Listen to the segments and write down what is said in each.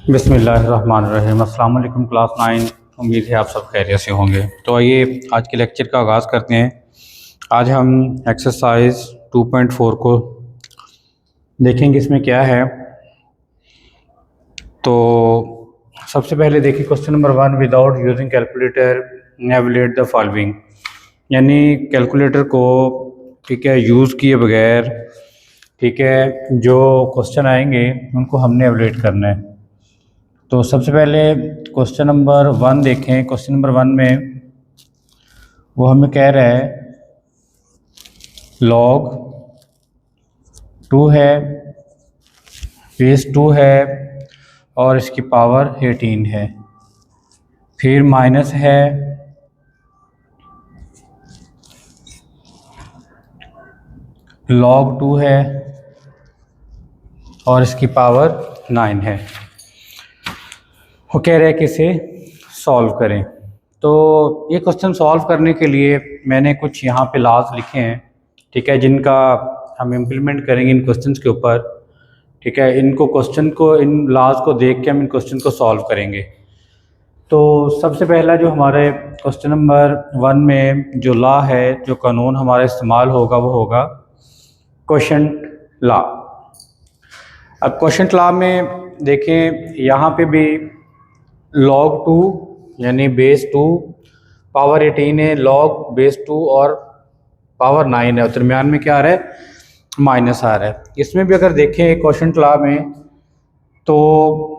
बिस्मिल्लाहिर्रहमानिर्रहीम। अस्सलाम वालेकुम क्लास 9। उम्मीद है आप सब खैरियत से होंगे। तो आइए आज के लेक्चर का आगाज़ करते हैं। आज हम एक्सरसाइज 2.4 को देखेंगे, इसमें क्या है। तो सबसे पहले देखिए question number 1, without using calculator navigate the following. यानी कैलकुलेटर को ठीक है यूज़ किए बगैर ठीक है जो क्वेश्चन आएंगे उनको हमने एवलेट करना है। तो सबसे पहले क्वेश्चन नंबर 1 देखें। क्वेश्चन नंबर 1 में वो हमें कह रहा है log 2 है, बेस 2 है और इसकी पावर 18 है, फिर माइनस है log 2 है और इसकी पावर 9 है। वो कह रहे हैं कि इसे सॉल्व करें। तो ये क्वेश्चन सॉल्व करने के लिए मैंने कुछ यहाँ पे लॉज लिखे हैं, ठीक है, जिनका हम इम्प्लीमेंट करेंगे इन क्वेश्चंस के ऊपर। ठीक है, इनको क्वेश्चन को इन लॉज को देख के हम इन क्वेश्चन को सॉल्व करेंगे। तो सबसे पहला जो हमारे क्वेश्चन नंबर 1 में जो लॉ है, जो कानून हमारा इस्तेमाल होगा वो होगा क्वोशंट लॉ। अब क्वोशंट लॉ में देखें, यहाँ पे भी log 2 यानी बेस 2 पावर 18 है, log बेस 2 और पावर 9 है, और दरमियान में क्या आ रहा है, माइनस आ रहा है। इसमें भी अगर देखें क्वोशंट लॉ में तो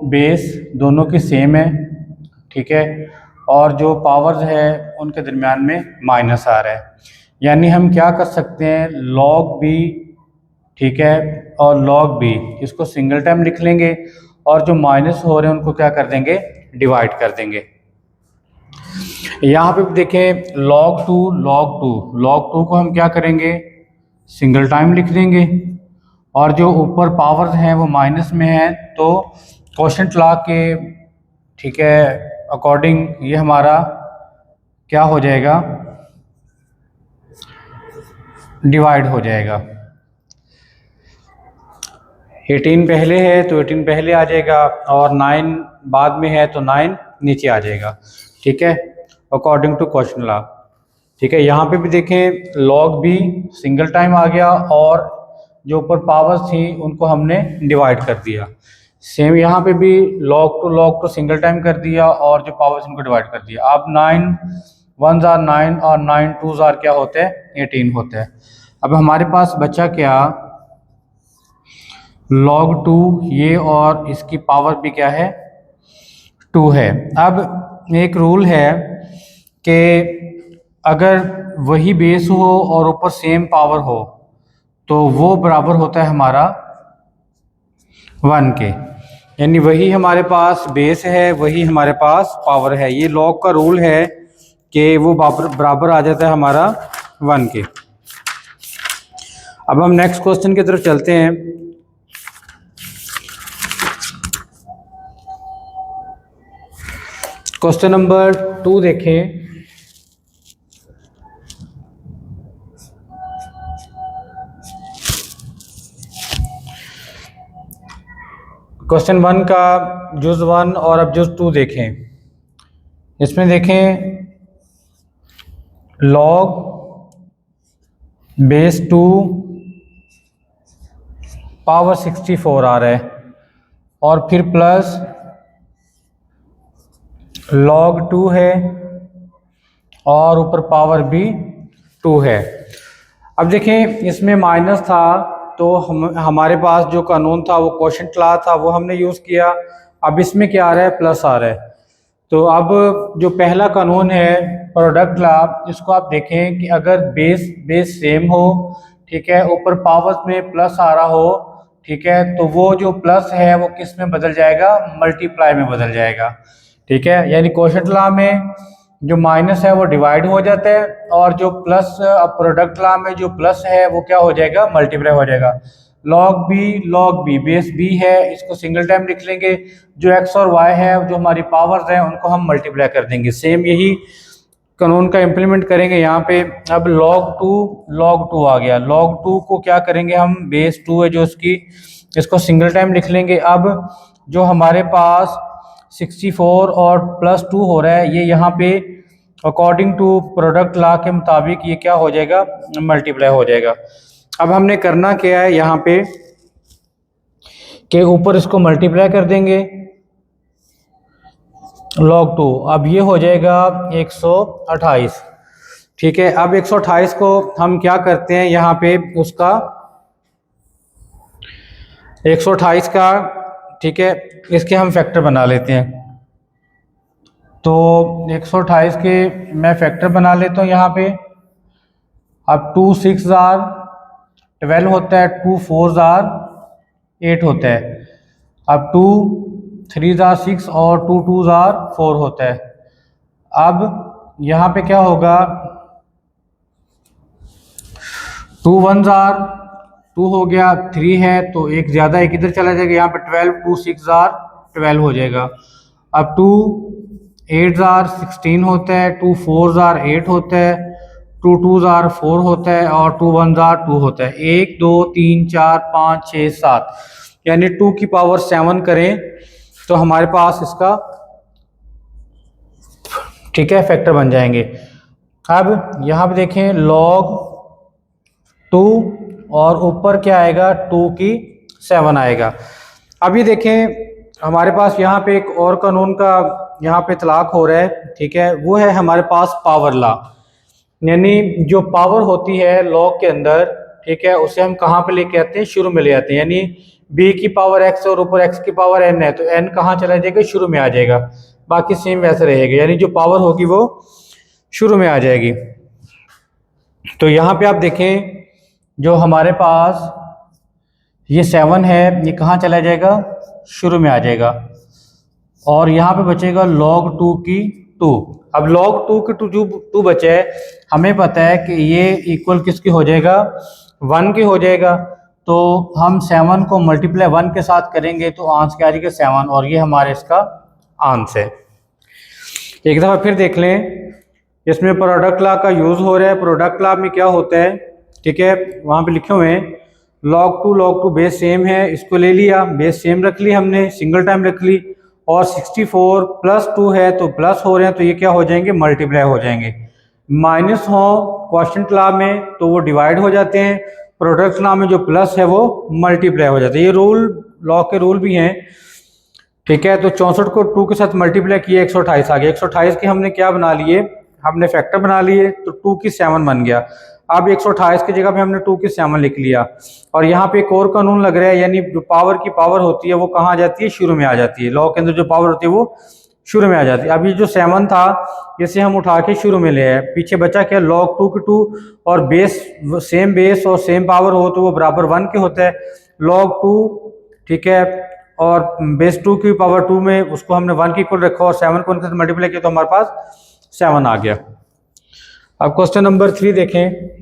बेस दोनों की सेम है, ठीक है, और जो पावर्स है उनके दरमियान में माइनस आ रहा है। यानी हम क्या कर सकते हैं, log b ठीक है और log b इसको सिंगल टाइम लिख लेंगे और जो माइनस हो रहे हैं उनको क्या कर देंगे, डिवाइड कर देंगे। यहाँ पे देखें log 2 को हम क्या करेंगे, सिंगल टाइम लिख देंगे, और जो ऊपर पावर्स हैं वो माइनस में है, तो क्वोशंट लॉ के ठीक है अकॉर्डिंग ये हमारा क्या हो जाएगा, डिवाइड हो जाएगा। 18 पहले है तो 18 पहले आ जाएगा और 9 बाद में है तो 9 नीचे आ जाएगा, ठीक है, अकॉर्डिंग टू क्वोशंट लॉ। ठीक है, यहाँ पे भी देखें log b सिंगल टाइम आ गया और जो ऊपर पावर्स थी उनको हमने डिवाइड कर दिया। सेम यहाँ पे भी log 2 सिंगल टाइम कर दिया और जो पावर्स उनको डिवाइड कर दिया। अब 9 1s are 9 और 9 2s are क्या होते हैं, 18 होता है। अब हमारे पास बचा क्या, log 2 ये और इसकी पावर भी क्या है, 2 है। अब एक रूल है कि अगर वही बेस हो और ऊपर सेम पावर हो तो वो बराबर होता है हमारा 1 के। यानी वही हमारे पास बेस है, वही हमारे पास पावर है। ये लॉग का रूल है कि वो बराबर आ जाता है हमारा 1 के। अब हम नेक्स्ट क्वेश्चन की तरफ चलते हैं। क्वेश्चन नंबर 2 देखें। क्वेश्चन 1 का जुज़ 1 और अब जुज़ 2 देखें। इसमें देखें log बेस 2 पावर 64 आ रहा है और फिर प्लस log 2 है और ऊपर पावर भी 2 है। अब देखें इसमें माइनस था तो हमारे पास जो कानून था वो क्वोशंट लॉ था, वो हमने यूज़ किया। अब इसमें क्या आ रहा है, प्लस आ रहा है। तो अब जो पहला कानून है प्रोडक्ट लॉ, इसको आप देखें कि अगर बेस सेम हो, ठीक है, ऊपर पावर्स में प्लस आ रहा हो, ठीक है, तो वो जो प्लस है वो किस में बदल जाएगा, मल्टीप्लाई में बदल जाएगा। ठीक है, यानी क्वोशंट लॉ में जो माइनस है वो डिवाइड हो जाता है और जो प्लस, अब प्रोडक्ट लॉ में जो प्लस है वो क्या हो जाएगा, मल्टीप्लाई हो जाएगा। log b बेस b है, इसको सिंगल टाइम लिख लेंगे, जो x और y है जो हमारी पावर्स हैं उनको हम मल्टीप्लाई कर देंगे। सेम यही कानून का इम्प्लीमेंट करेंगे यहाँ पे। अब log 2 आ गया, log 2 को क्या करेंगे हम, बेस 2 है जो उसकी इसको सिंगल टाइम लिख लेंगे। अब जो हमारे पास 64 और +2 हो रहा है, ये यहाँ पे अकॉर्डिंग टू प्रोडक्ट लॉ के मुताबिक ये क्या हो जाएगा, मल्टीप्लाई हो जाएगा। अब हमने करना क्या है यहाँ पे के ऊपर इसको मल्टीप्लाई कर देंगे log 2, अब ये हो जाएगा 128। ठीक है, अब 128 को हम क्या करते हैं यहाँ पे उसका 128 का, ठीक है, इसके हम फैक्टर बना लेते हैं। तो 128 के मैं फैक्टर बना लेता हूँ यहाँ पे। अब 2 6 जार 12 होता है, 2 4 जार 8 होता है। अब 2 3 जार 6 और 2 2 जार 4 होता है। अब यहाँ पे क्या होगा, 2 1 जार 2 हो गया, 3 है तो एक ज़्यादा, एक इधर चला जाएगा, यहाँ पे 12, 2 6 जार 12 हो जाएगा। अब 2 8 जार 16 होता है, 2 4 जार 8 होता है, 2 2 जार 4 होता है और 2 1 जार 2 होता है। 1 2 3 4 5 6 7 यानी 2 की पावर 7 करें तो हमारे पास इसका, ठीक है, फैक्टर बन जाएंगे। अब यहाँ पे देखें log 2 और ऊपर क्या आएगा, 2 की 7 आएगा। अब ये देखें हमारे पास यहाँ पे एक और कानून का यहाँ पे इतलाक हो रहा है, ठीक है, वो है हमारे पास पावर लॉ। यानी जो पावर होती है लॉग के अंदर, ठीक है, उसे हम कहाँ पे लेके आते हैं, शुरू में ले आते हैं। यानी b की पावर x और ऊपर x की पावर n है तो n कहाँ चला जाएगा, शुरू में आ जाएगा, बाकी सेम वैसे रहेगा, यानी जो पावर होगी वो शुरू में आ जाएगी। तो यहाँ पे आप देखें जो हमारे पास ये 7 है, ये कहाँ चला जाएगा, शुरू में आ जाएगा, और यहाँ पे बचेगा log 2 की 2। अब log 2 की 2 बचे है, हमें पता है कि ये इक्वल किसकी हो जाएगा, 1 की हो जाएगा। तो हम 7 को मल्टीप्लाई 1 के साथ करेंगे तो आंसर क्या आ जाएगा, 7, और ये हमारे इसका आंसर है। एक दफ़ा फिर देख लें, इसमें प्रोडक्ट लॉ का यूज़ हो रहा है। प्रोडक्ट लॉ में क्या होता है, ठीक है, वहाँ पे लिखे हुए हैं log 2 बेस सेम है, इसको ले लिया, बेस सेम रख ली हमने, सिंगल टाइम रख ली, और 64 +2 है तो प्लस हो रहे हैं तो ये क्या हो जाएंगे, मल्टीप्लाई हो जाएंगे। माइनस हो क्वोशिएंट लॉ में तो वो डिवाइड हो जाते हैं, प्रोडक्ट लॉ में जो प्लस है वो मल्टीप्लाई हो जाता है। ये रूल लॉ के रूल भी हैं, ठीक है। तो 64 को 2 के साथ मल्टीप्लाई किया, 128 आ गया। 128 के हमने क्या बना लिए, हमने फैक्टर बना लिए, तो 2 की 7 बन गया। अब 128 की जगह पे हमने 2 की 7 लिख लिया, और यहाँ पे एक और कानून लग रहा है, यानी जो पावर की पावर होती है वो कहाँ आ जाती है, शुरू में आ जाती है। लॉ के अंदर जो पावर होती है वो शुरू में आ जाती है। अब ये जो 7 था इसे हम उठा के शुरू में ले आए, पीछे बचा क्या, log 2 की 2, और बेस सेम बेस और सेम पावर हो तो वो बराबर 1 के होता है। log 2, ठीक है, और बेस 2 की पावर 2 में उसको हमने 1 के इक्वल रखा और 7 को उनके साथ मल्टीप्लाई किया तो हमारे पास 7 आ गया। अब क्वेश्चन नंबर 3 देखें।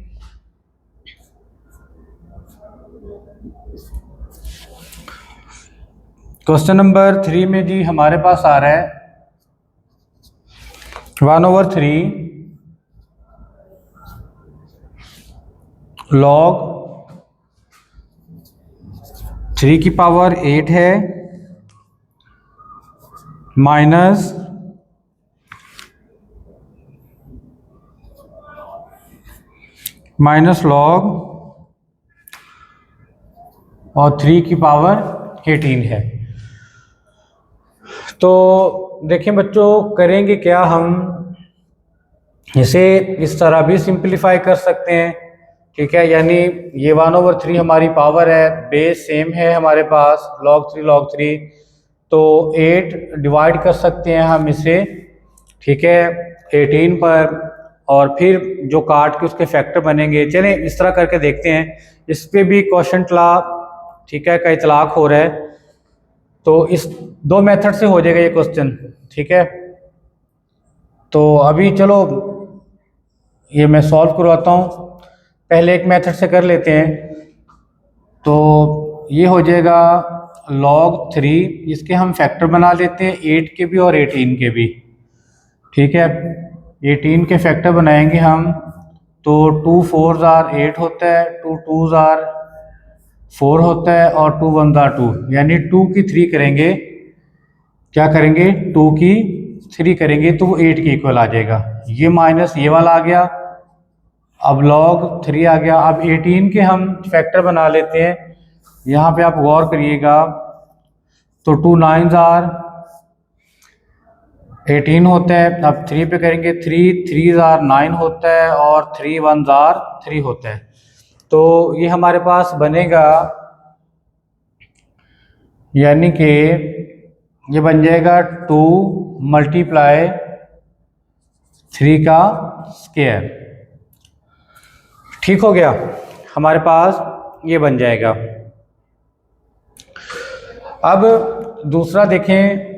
क्वेश्चन नंबर 3 में जी हमारे पास आ रहा है 1/3 log 3 की पावर 8 है माइनस log और 3 की पावर 18 है। तो देखें बच्चों, करेंगे क्या, हम इसे इस तरह भी सिंपलीफाई कर सकते हैं, ठीक है, यानी ये 1/3 हमारी पावर है, बेस सेम है हमारे पास, log 3 तो 8 डिवाइड कर सकते हैं हम इसे, ठीक है, 18 पर, और फिर जो काट के उसके फैक्टर बनेंगे। चलें इस तरह करके देखते हैं, इस पे भी क्वोशिएंट लॉ, ठीक है, का इतलाक हो रहा है। तो इस 2 मेथड से हो जाएगा ये क्वेश्चन, ठीक है। तो अभी चलो ये मैं सॉल्व करवाता हूँ, पहले एक मेथड से कर लेते हैं। तो ये हो जाएगा log 3, इसके हम फैक्टर बना लेते हैं 8 के भी और 18 के भी, ठीक है। 18 के फैक्टर बनाएंगे हम, तो 2 4 जार 8 होता है, 2 2 जार 4 होता है और 2 1 ज़ा 2, यानी 2 की 3 करेंगे, क्या करेंगे 2 की 3 करेंगे तो वो 8 के इक्वल आ जाएगा। ये माइनस ये वाला आ गया, अब log 3 आ गया। अब 18 के हम फैक्टर बना लेते हैं। यहाँ पे आप गौर करिएगा तो 2 9 ज़ार 18 होता है। अब 3 पे करेंगे, 3 ज़ार 9 होता है और 3 1 ज़ार 3 होता है। तो ये हमारे पास बनेगा, यानी कि ये बन जाएगा 2 मल्टीप्लाई 3 का स्क्वायर। ठीक हो गया, हमारे पास ये बन जाएगा। अब दूसरा देखें,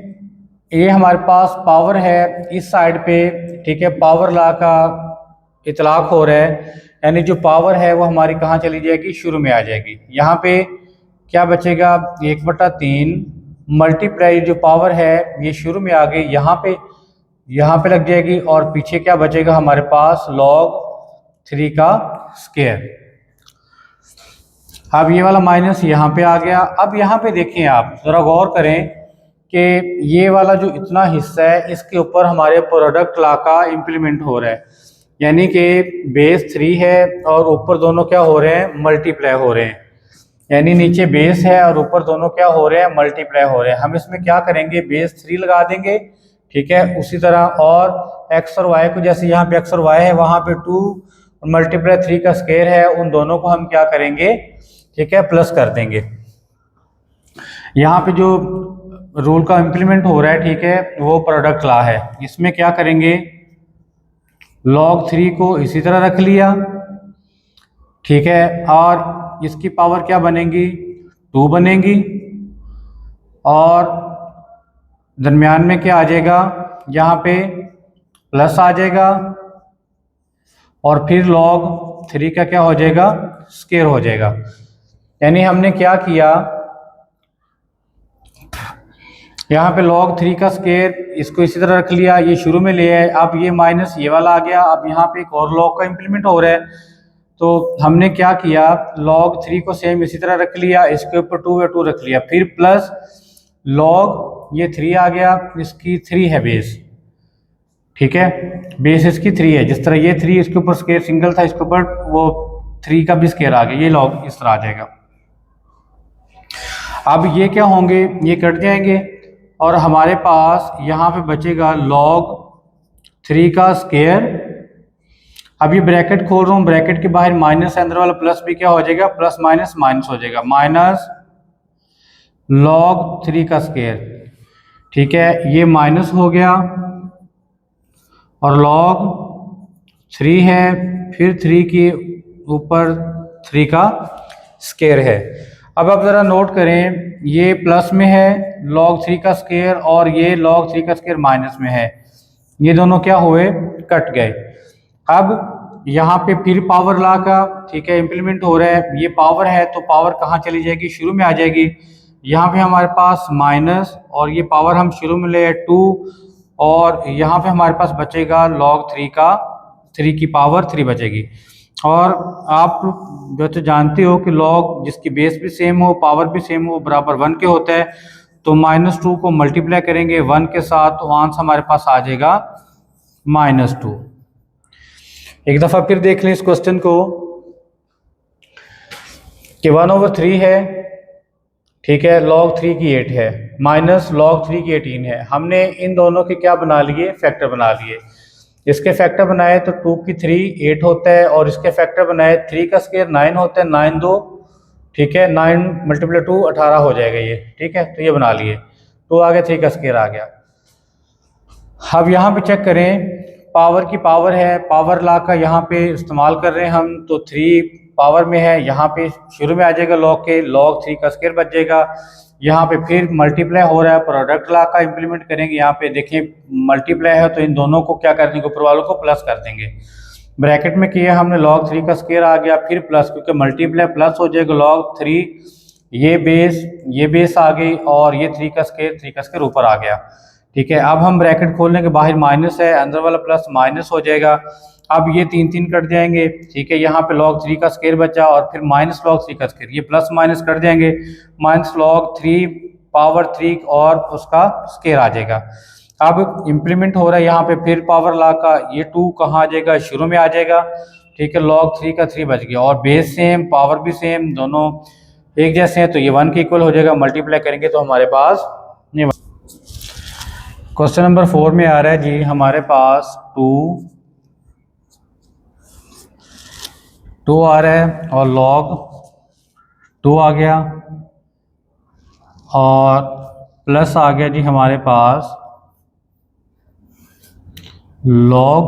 ये हमारे पास पावर है इस साइड पे, ठीक है, पावर लॉ का इतलाक हो रहा है, यानी जो पावर है वो हमारी कहाँ चली जाएगी, शुरू में आ जाएगी। यहाँ पे क्या बचेगा, 1/3 मल्टीप्लाई जो पावर है ये शुरू में आ गई, यहाँ पे लग जाएगी, और पीछे क्या बचेगा हमारे पास, log 3 का स्क्वायर। अब ये वाला माइनस यहाँ पे आ गया। अब यहाँ पे देखें, आप ज़रा गौर करें कि ये वाला जो इतना हिस्सा है इसके ऊपर हमारे प्रोडक्ट लॉ का इम्प्लीमेंट हो रहा है, यानी कि बेस 3 है और ऊपर दोनों क्या हो रहे हैं, मल्टीप्लाई हो रहे हैं। यानी नीचे बेस है और ऊपर दोनों क्या हो रहे हैं, मल्टीप्लाई हो रहे हैं। हम इसमें क्या करेंगे, बेस 3 लगा देंगे, ठीक है। उसी तरह और एक्स और वाई को, जैसे यहाँ पे एक्स और वाई है वहाँ पे 2 मल्टीप्लाई 3 का स्क्वायर है, उन दोनों को हम क्या करेंगे, ठीक है, प्लस कर देंगे। यहाँ पे जो रूल का इम्प्लीमेंट हो रहा है, ठीक है, वो प्रोडक्ट लॉ है। इसमें क्या करेंगे, log 3 को इसी तरह रख लिया, ठीक है, और इसकी पावर क्या बनेगी, 2 बनेगी, और दरमियान में क्या आ जाएगा, यहाँ पे प्लस आ जाएगा, और फिर log 3 का क्या हो जाएगा, स्क्वायर हो जाएगा। यानी हमने क्या किया, यहाँ पे log 3 का स्क्वायर इसको इसी तरह रख लिया, ये शुरू में ले आए। अब ये माइनस ये वाला आ गया। अब यहाँ पे एक और log का इम्प्लीमेंट हो रहा है, तो हमने क्या किया, log 3 को सेम इसी तरह रख लिया, इसके ऊपर 2/2 रख लिया, फिर प्लस log ये 3 आ गया, इसकी 3 है बेस, ठीक है, बेस इसकी 3 है। जिस तरह ये 3 इसके ऊपर स्क्वायर सिंगल था, इसके ऊपर वो 3 का भी स्क्वायर आ गया, ये log इस तरह आ जाएगा। अब ये क्या होंगे, ये कट जाएंगे और हमारे पास यहाँ पे बचेगा log 3 का स्क्वायर। अब ये ब्रैकेट खोल रहा हूँ, ब्रैकेट के बाहर माइनस है, अंदर वाला प्लस भी क्या हो जाएगा, प्लस माइनस माइनस हो जाएगा, माइनस log 3 का स्क्वायर, ठीक है, ये माइनस हो गया, और log 3 है, फिर 3 के ऊपर 3 का स्क्वायर है। अब आप ज़रा नोट करें, ये प्लस में है log 3 का स्क्वायर, और ये log 3 का स्क्वायर माइनस में है, ये दोनों क्या हुए, कट गए। अब यहाँ पे फिर पावर लॉ का, ठीक है, इम्प्लीमेंट हो रहा है। ये पावर है तो पावर कहाँ चली जाएगी, शुरू में आ जाएगी। यहाँ पे हमारे पास माइनस, और ये पावर हम शुरू में ले आए 2, और यहाँ पे हमारे पास बचेगा log 3 का 3 की पावर 3 बचेगी। और आप जो तो जानते हो कि log जिसकी बेस भी सेम हो, पावर भी सेम हो, बराबर 1 के होता है। तो -2 को मल्टीप्लाई करेंगे 1 के साथ, तो आंसर हमारे पास आ जाएगा -2। एक दफ़ा फिर देख लें इस क्वेश्चन को कि 1/3 है, ठीक है, log 3 की 8 है, माइनस log 3 की 18 है। हमने इन दोनों के क्या बना लिए, फैक्टर बना लिए। इसके फैक्टर बनाए तो 2 की 3 8 होता है, और इसके फैक्टर बनाए 3 का स्क्वायर 9 होता है, 9 2, ठीक है, 9 × 2 18 हो जाएगा ये, ठीक है। तो ये बना लिए, 2 आ गया, 3 का स्क्वायर आ गया। अब यहाँ पे चेक करें, पावर की पावर है, पावर लॉ का यहाँ पे इस्तेमाल कर रहे हैं हम, तो 3 पावर में है, यहाँ पे शुरू में आ जाएगा log के, log 3 का स्क्वायर बच जाएगा। यहाँ पे फिर मल्टीप्लाई हो रहा है, प्रोडक्ट लॉ का इम्प्लीमेंट करेंगे। यहाँ पे देखिए मल्टीप्लाई है तो इन दोनों को क्या कर देंगे, ऊपर वालों को प्लस कर देंगे। ब्रैकेट में किया हमने, log 3 का स्क्वायर आ गया, फिर प्लस, क्योंकि मल्टीप्लाई प्लस हो जाएगा, log 3 ये बेस आ गई, और ये 3 का स्क्वायर ऊपर आ गया, ठीक है। अब हम ब्रैकेट खोलने के बाहर माइनस है, अंदर वाला प्लस माइनस हो जाएगा, अब ये 3 कट जाएंगे, ठीक है। यहाँ पे log 3 का स्केयर बचा और फिर माइनस log 3 का स्केयर, ये प्लस माइनस कट जाएंगे, माइनस log 3 पावर 3 और उसका स्केयर आ जाएगा। अब इम्प्लीमेंट हो रहा है यहाँ पे फिर पावर लॉ का, ये 2 कहाँ आ जाएगा, शुरू में आ जाएगा, ठीक है। log 3 का 3 बच गया और बेस सेम, पावर भी सेम, दोनों एक जैसे हैं, तो ये 1 के इक्वल हो जाएगा। मल्टीप्लाई करेंगे तो हमारे पास ये क्वेश्चन नंबर 4 में आ रहा है जी, हमारे पास 2 आ रहा है और log 2 आ गया और प्लस आ गया जी हमारे पास log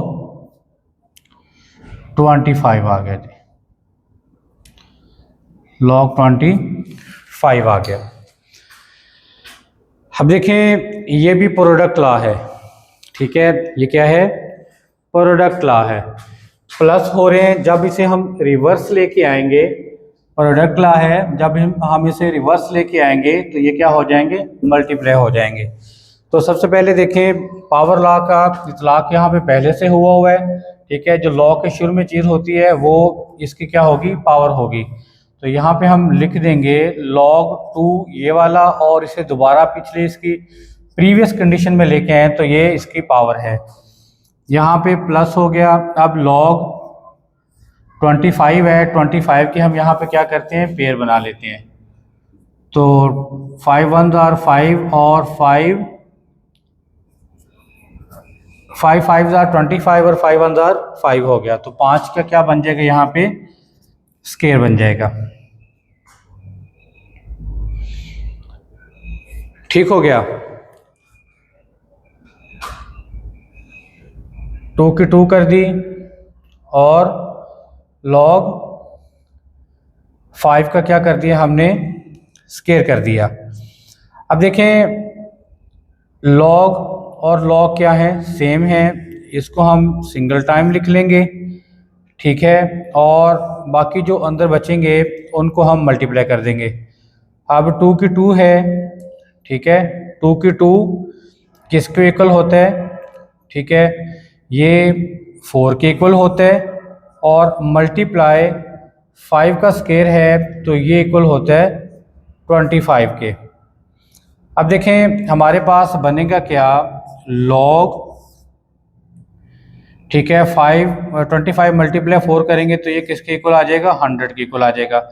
25 आ गया जी, log 25 आ गया। अब देखें ये भी प्रोडक्ट लॉ है, ठीक है। ये क्या है, प्रोडक्ट लॉ है। प्लस हो रहे हैं, जब इसे हम रिवर्स लेके आएंगे, प्रोडक्ट लॉ है, जब हम इसे रिवर्स लेके आएंगे तो ये क्या हो जाएंगे, मल्टीप्लाई हो जाएंगे। तो सबसे पहले देखें पावर लॉ का इतलाक यहाँ पे पहले से हुआ है, ठीक है। जो लॉ के शुरू में चीज़ होती है वो इसकी क्या होगी, पावर होगी। तो यहाँ पे हम लिख देंगे log 2 ये वाला और इसे दोबारा पिछले इसकी प्रीवियस कंडीशन में लेके आए तो ये इसकी पावर है। यहाँ पे प्लस हो गया। अब log 25 है, 25 के हम यहाँ पे क्या करते हैं, पेयर बना लेते हैं। तो 5 1 are 5 और 5 5 are 25 और 5 1 are 5 हो गया। तो 5 का क्या बन जाएगा, यहाँ पे स्केयर बन जाएगा, ठीक हो गया। 2 की 2 कर दी और log 5 का क्या कर दिया हमने, स्केयर कर दिया। अब देखें log और log क्या है, सेम है, इसको हम सिंगल टाइम लिख लेंगे, ठीक है। और बाकी जो अंदर बचेंगे उनको हम मल्टीप्लाई कर देंगे। अब 2 की 2 है, ठीक है। 2 की 2 किसके इक्वल होता है, ठीक है, ये 4 के इक्वल होता है और मल्टीप्लाई 5 का स्केयर है तो ये इक्वल होता है 25 के। अब देखें हमारे पास बनेगा क्या, log, ठीक है, 25 मल्टीप्लाई 4 करेंगे तो ये किसके इक्वल आ जाएगा, 100 के इक्वल आ जाएगा।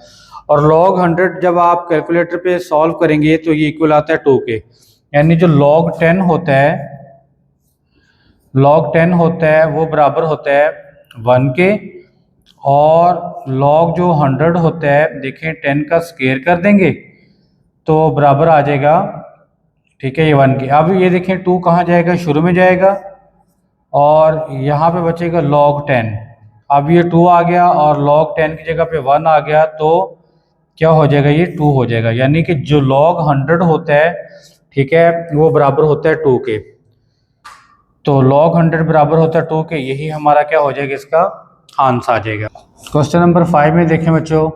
और log 100 जब आप कैलकुलेटर पे सॉल्व करेंगे तो ये इक्वल आता है 2 के। यानी जो log 10 होता है, log 10 होता है वो बराबर होता है 1 के, और log जो 100 होता है, देखें 10 का स्केयर कर देंगे तो बराबर आ जाएगा, ठीक है, ये 1 के। अब ये देखें 2 कहाँ जाएगा, शुरू में जाएगा और यहाँ पे बचेगा log 10। अब ये 2 आ गया और log 10 की जगह पे 1 आ गया तो क्या हो जाएगा, ये 2 हो जाएगा। यानी कि जो log 100 होता है, ठीक है, वो बराबर होता है 2 के। तो log 100 बराबर होता है 2 के, यही हमारा क्या हो जाएगा, इसका आंसर आ जाएगा। क्वेश्चन नंबर 5 में देखें बच्चों,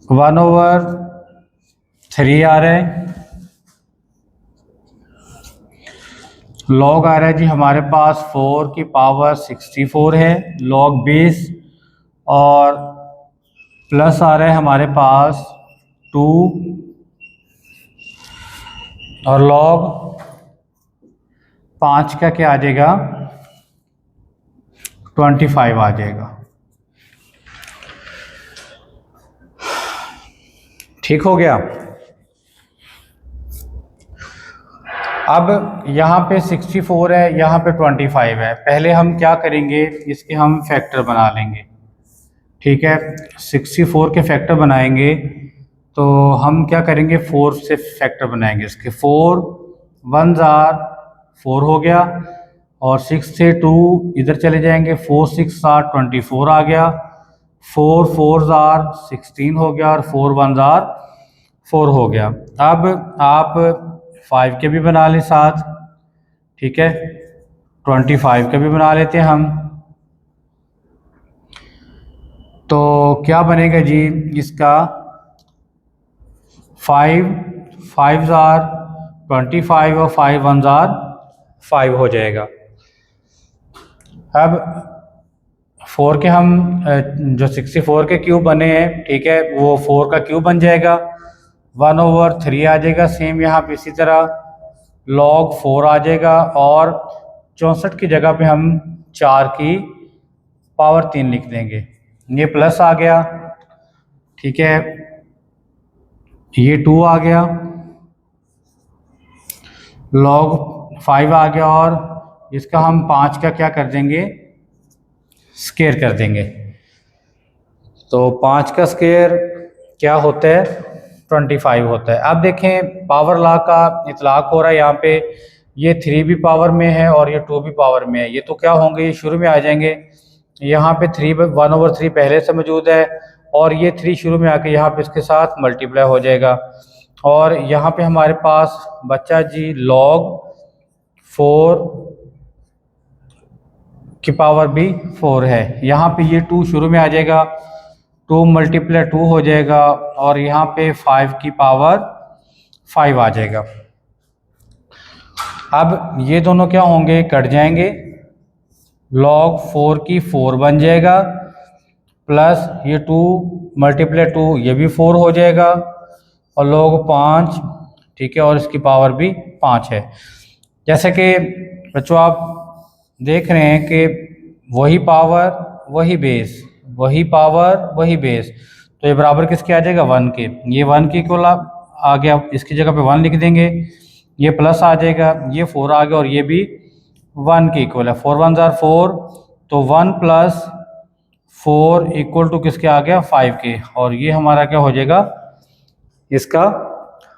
वन ओवर 3 आ रहा है, log आ रहा है जी हमारे पास 4 की पावर 64 है, log बेस, और प्लस आ रहा है हमारे पास 2 और log 5 का क्या आ जाएगा, 25 आ जाएगा, ठीक हो गया। अब यहाँ पे 64 है, यहाँ पे 25 है। पहले हम क्या करेंगे, इसके हम फैक्टर बना लेंगे, ठीक है। 64 के फैक्टर बनाएंगे तो हम क्या करेंगे, 4 से फैक्टर बनाएंगे इसके। 4 1 जार 4 हो गया और 6 से 2 इधर चले जाएंगे, 4 6 जार 24 आ गया, 4 4 जार 16 हो गया और 4 1 जार 4 हो गया। अब आप 5 के भी बना लें साथ, ठीक है, 25 के भी बना लेते हैं हम। तो क्या बनेगा जी इसका, 5 5 जार 25 और 5 1 जार 5 हो जाएगा। अब 4 के हम जो 64 के क्यूब बने हैं, ठीक है, वो 4 का क्यूब बन जाएगा, 1/3 आ जाएगा। सेम यहाँ पे इसी तरह log 4 आ जाएगा और 64 की जगह पे हम 4 की पावर 3 लिख देंगे। ये प्लस आ गया, ठीक है, ये 2 आ गया, log 5 आ गया और इसका हम 5 का क्या कर देंगे, स्क्वायर कर देंगे। तो 5 का स्क्वायर क्या होता है, 25 होता है। अब देखें पावर लॉ का इतलाक हो रहा है यहाँ पे, ये 3 भी पावर में है और ये 2 भी पावर में है। ये तो क्या होंगे, ये शुरू में आ जाएंगे। यहाँ पे 1/3 पहले से मौजूद है और ये 3 शुरू में आके यहाँ पे इसके साथ मल्टीप्लाई हो जाएगा। और यहाँ पे हमारे पास बच्चा जी log 4 की पावर भी 4 है। यहाँ पे ये 2 शुरू में आ जाएगा, 2 × 2 हो जाएगा और यहाँ पे 5 की पावर 5 आ जाएगा। अब ये दोनों क्या होंगे, कट जाएंगे, log 4 की 4 बन जाएगा, प्लस ये 2 × 2 ये भी 4 हो जाएगा और log 5, ठीक है, और इसकी पावर भी 5 है। जैसे कि बच्चों आप देख रहे हैं कि वही पावर वही बेस, वही पावर वही बेस, तो ये बराबर किसके आ जाएगा, 1 के। ये 1 की इक्वल आ गया, इसकी जगह पे 1 लिख देंगे, ये प्लस आ जाएगा, ये 4 आ गया और ये भी 1 की इक्वल है। 4 1 जार 4, तो 1 + 4 = किसके आ गया, 5 के। और ये हमारा क्या हो जाएगा, इसका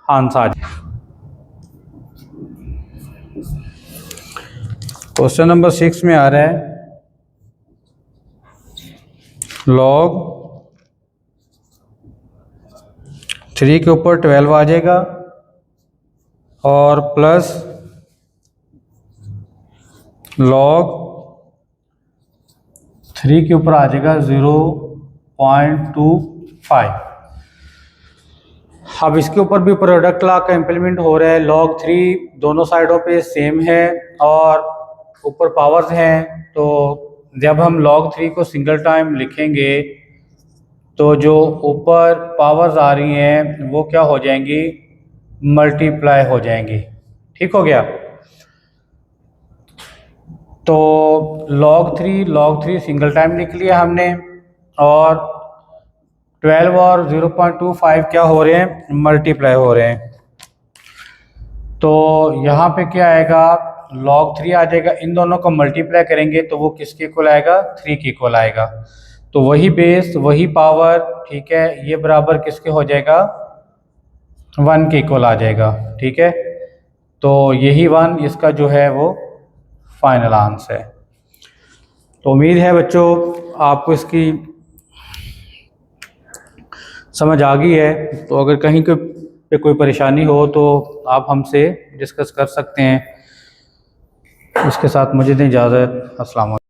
आंसर आ जाएगा। क्वेश्चन नंबर 6 में आ रहा है log 3 के ऊपर 12 आ जाएगा और प्लस log 3 के ऊपर आ जाएगा 0.25। अब इसके ऊपर भी प्रोडक्ट लॉ का इम्प्लीमेंट हो रहा है। log 3 दोनों साइडों पे सेम है और ऊपर पावर्स हैं, तो जब हम log 3 को सिंगल टाइम लिखेंगे तो जो ऊपर पावर्स आ रही हैं वो क्या हो जाएंगी, मल्टीप्लाई हो जाएंगी। ठीक हो गया। तो log 3 सिंगल टाइम लिख लिया हमने और 12 और 0.25 क्या हो रहे हैं, मल्टीप्लाई हो रहे हैं। तो यहाँ पे क्या आएगा, log 3 आ जाएगा, इन दोनों को मल्टीप्लाई करेंगे तो वो किसके इक्वल आएगा, 3 के इक्वल आएगा। तो वही बेस वही पावर, ठीक है, ये बराबर किसके हो जाएगा, 1 के इक्वल आ जाएगा। ठीक है, तो यही 1 इसका जो है वो फाइनल आंसर है। तो उम्मीद है बच्चों आपको इसकी समझ आ गई है। तो अगर कहीं पे कोई परेशानी हो तो आप हमसे डिस्कस कर सकते हैं। इसके साथ मुझे दें इजाज़त। अस्सलाम वालेकुम।